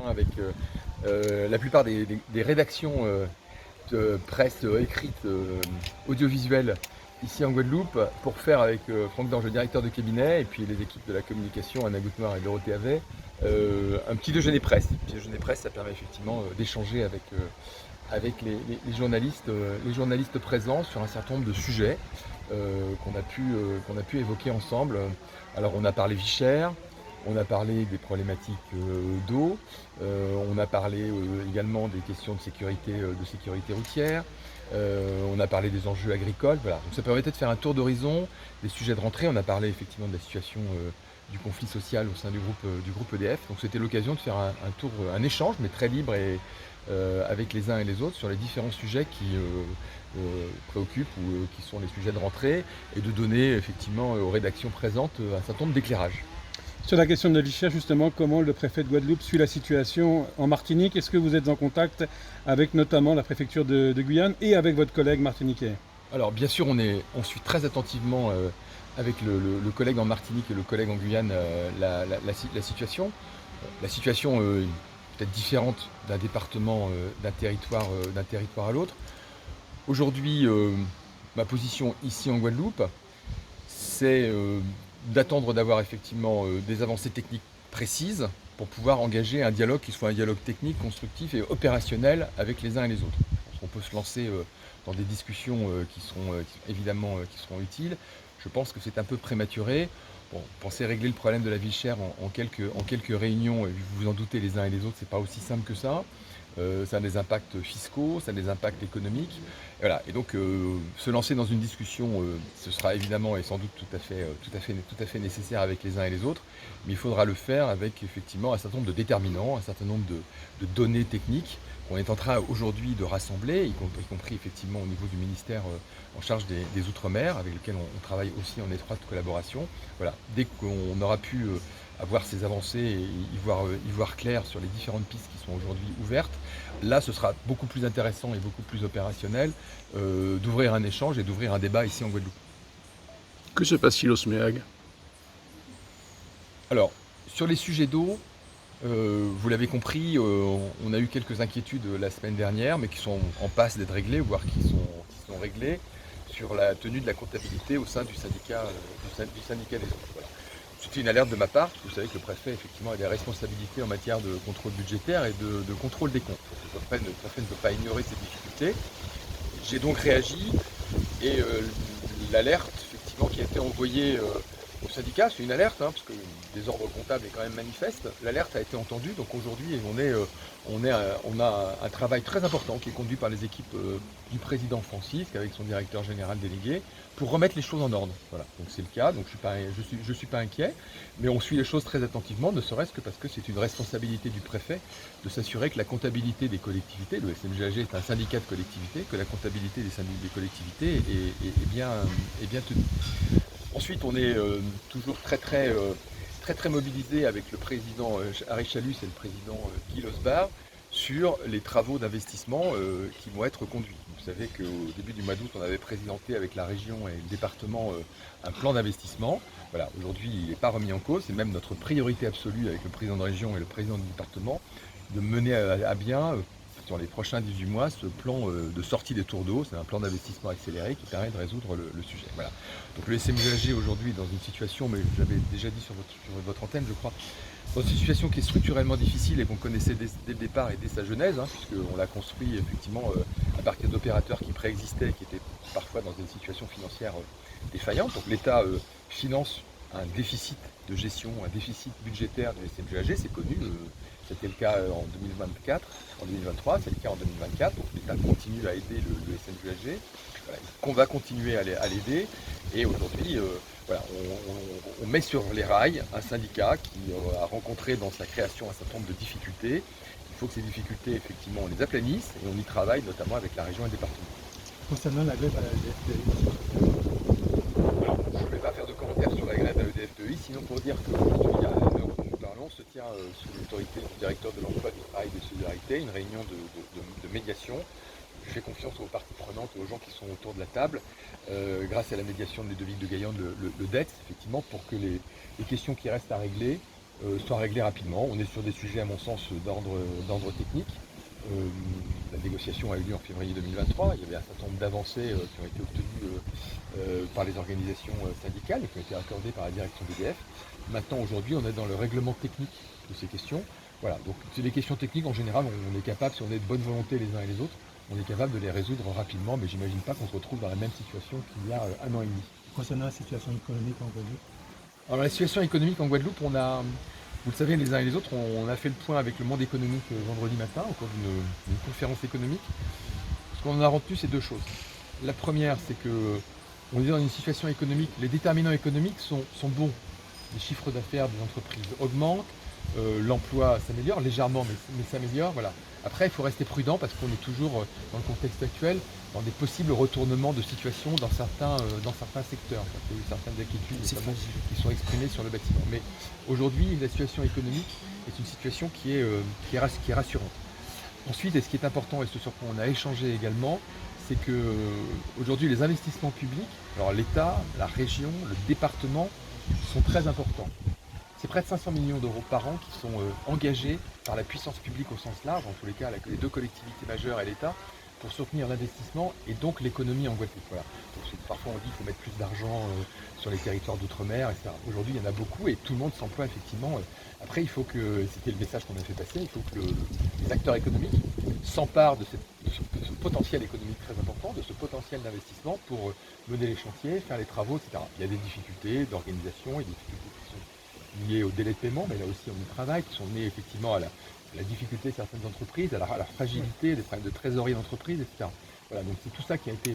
avec la plupart des rédactions de presse écrite audiovisuelle ici en Guadeloupe pour faire avec Franck Dange, le directeur de cabinet, et puis les équipes de la communication, Anna Goutemar et Dorothée Havet, un petit déjeuner presse. Un petit déjeuner presse, ça permet effectivement d'échanger avec les journalistes présents sur un certain nombre de sujets qu'on a pu évoquer ensemble. Alors on a parlé vie chère, on a parlé des problématiques d'eau, on a parlé également des questions de sécurité routière, on a parlé des enjeux agricoles. Voilà. Donc ça permettait de faire un tour d'horizon des sujets de rentrée. On a parlé effectivement de la situation du conflit social au sein du groupe EDF. Donc c'était l'occasion de faire un tour, un échange, mais très libre et avec les uns et les autres sur les différents sujets qui préoccupent ou qui sont les sujets de rentrée, et de donner effectivement aux rédactions présentes un certain nombre d'éclairages. Sur la question de la vie chère, justement, comment le préfet de Guadeloupe suit la situation en Martinique? Est-ce que vous êtes en contact avec notamment la préfecture de Guyane et avec votre collègue martiniquais? Alors bien sûr, on suit très attentivement avec le collègue en Martinique et le collègue en Guyane la situation. La situation est peut-être différente d'un département, d'un territoire à l'autre. Aujourd'hui, ma position ici en Guadeloupe, c'est d'attendre d'avoir effectivement des avancées techniques précises pour pouvoir engager un dialogue qui soit un dialogue technique, constructif et opérationnel avec les uns et les autres. Je pense qu'on peut se lancer dans des discussions qui seront utiles. Je pense que c'est un peu prématuré. Bon, penser régler le problème de la vie chère en quelques réunions, et vous vous en doutez les uns et les autres, c'est pas aussi simple que ça. Ça a des impacts fiscaux, ça a des impacts économiques. Et voilà. Et donc se lancer dans une discussion, ce sera évidemment et sans doute tout à fait nécessaire avec les uns et les autres, mais il faudra le faire avec effectivement un certain nombre de déterminants, un certain nombre de données techniques qu'on est en train aujourd'hui de rassembler, y compris effectivement au niveau du ministère en charge des Outre-mer, avec lequel on travaille aussi en étroite collaboration. Voilà. Dès qu'on aura pu avoir ces avancées et y voir clair sur les différentes pistes qui sont aujourd'hui ouvertes, là ce sera beaucoup plus intéressant et beaucoup plus opérationnel d'ouvrir un échange et d'ouvrir un débat ici en Guadeloupe. Que se passe-t-il au SMEAG? Alors, sur les sujets d'eau, vous l'avez compris, on a eu quelques inquiétudes la semaine dernière, mais qui sont en passe d'être réglées, voire qui sont réglées, sur la tenue de la comptabilité au sein du syndicat des eaux. Voilà. C'était une alerte de ma part, parce que vous savez que le préfet effectivement a des responsabilités en matière de contrôle budgétaire et de contrôle des comptes. Le préfet ne peut pas ignorer ces difficultés. J'ai donc réagi, et l'alerte effectivement qui a été envoyée au syndicat, c'est une alerte, parce que le désordre comptable est quand même manifeste. L'alerte a été entendue, donc aujourd'hui on a un travail très important qui est conduit par les équipes du président Francis, avec son directeur général délégué, pour remettre les choses en ordre. Voilà, donc c'est le cas, donc je suis pas inquiet, mais on suit les choses très attentivement, ne serait-ce que parce que c'est une responsabilité du préfet de s'assurer que la comptabilité des collectivités, le SMGAG est un syndicat de collectivités, que la comptabilité des collectivités est bien tenue. Ensuite, on est toujours très mobilisé avec le président Harry Chalus et le président Guy Losbar sur les travaux d'investissement qui vont être conduits. Vous savez qu'au début du mois d'août, on avait présenté avec la région et le département un plan d'investissement. Voilà, aujourd'hui, il n'est pas remis en cause. C'est même notre priorité absolue avec le président de région et le président du département de mener à bien sur les prochains 18 mois ce plan de sortie des tours d'eau. C'est un plan d'investissement accéléré qui permet de résoudre le sujet. Voilà. Donc le SMUAG aujourd'hui est dans une situation, mais j'avais déjà dit sur votre antenne, je crois, dans une situation qui est structurellement difficile et qu'on connaissait dès le départ et dès sa genèse, puisqu'on l'a construit effectivement à partir d'opérateurs qui préexistaient, qui étaient parfois dans une situation financière défaillante. Donc l'État finance un déficit de gestion, un déficit budgétaire du SMGAG, c'est connu, c'était le cas en 2024, en 2023, c'est le cas en 2024, donc l'État continue à aider le SMGAG, voilà, qu'on va continuer à l'aider, et aujourd'hui, voilà, on met sur les rails un syndicat qui a rencontré dans sa création un certain nombre de difficultés. Il faut que ces difficultés, effectivement, on les aplanisse, et on y travaille notamment avec la région et le département. Concernant la grève à la DFPI, je ne vais pas faire de commentaires sur la grève à l'EDFPI, sinon pour dire qu'aujourd'hui, à l'heure où nous parlons, se tient sous l'autorité du directeur de l'emploi, du travail et des solidarités une réunion de médiation. Je fais confiance aux parties prenantes et aux gens qui sont autour de la table, grâce à la médiation des deux villes de Gaillande, le DETS, effectivement, pour que les questions qui restent à régler soit réglée rapidement. On est sur des sujets, à mon sens, d'ordre technique. La négociation a eu lieu en février 2023. Il y avait un certain nombre d'avancées qui ont été obtenues par les organisations syndicales et qui ont été accordées par la direction d'EDF. Maintenant, aujourd'hui, on est dans le règlement technique de ces questions. Voilà, donc c'est les questions techniques, en général, on est capable, si on est de bonne volonté les uns et les autres, on est capable de les résoudre rapidement, mais j'imagine pas qu'on se retrouve dans la même situation qu'il y a un an et demi. Concernant la situation économique en Guadeloupe, Alors la situation économique en Guadeloupe, vous le savez les uns et les autres, on a fait le point avec le monde économique vendredi matin au cours d'une conférence économique. Ce qu'on en a retenu, c'est deux choses. La première, c'est que on est dans une situation économique, les déterminants économiques sont bons. Les chiffres d'affaires des entreprises augmentent, l'emploi s'améliore légèrement, mais s'améliore. Voilà. Après, il faut rester prudent parce qu'on est toujours dans le contexte actuel, dans des possibles retournements de situation dans certains secteurs. Il y a eu certaines inquiétudes notamment qui sont exprimées sur le bâtiment. Mais aujourd'hui, la situation économique est une situation qui est rassurante. Ensuite, et ce qui est important et ce sur quoi on a échangé également, c'est que aujourd'hui les investissements publics, alors l'État, la région, le département, sont très importants. C'est près de 500 millions d'euros par an qui sont engagés par la puissance publique au sens large, en tous les cas les deux collectivités majeures et l'État, pour soutenir l'investissement et donc l'économie en Guadeloupe. Voilà. Donc, parfois on dit qu'il faut mettre plus d'argent sur les territoires d'outre-mer, etc. Aujourd'hui il y en a beaucoup et tout le monde s'emploie effectivement. Après il faut que, c'était le message qu'on a fait passer, il faut que les acteurs économiques s'emparent de ce potentiel économique très important, de ce potentiel d'investissement pour mener les chantiers, faire les travaux, etc. Il y a des difficultés d'organisation, il y a des difficultés qui sont liées au délai de paiement, mais là aussi on y travaille, qui sont liées effectivement à la difficulté de certaines entreprises, à leur fragilité, des problèmes de trésorerie d'entreprise, etc. Voilà, donc c'est tout ça qui a été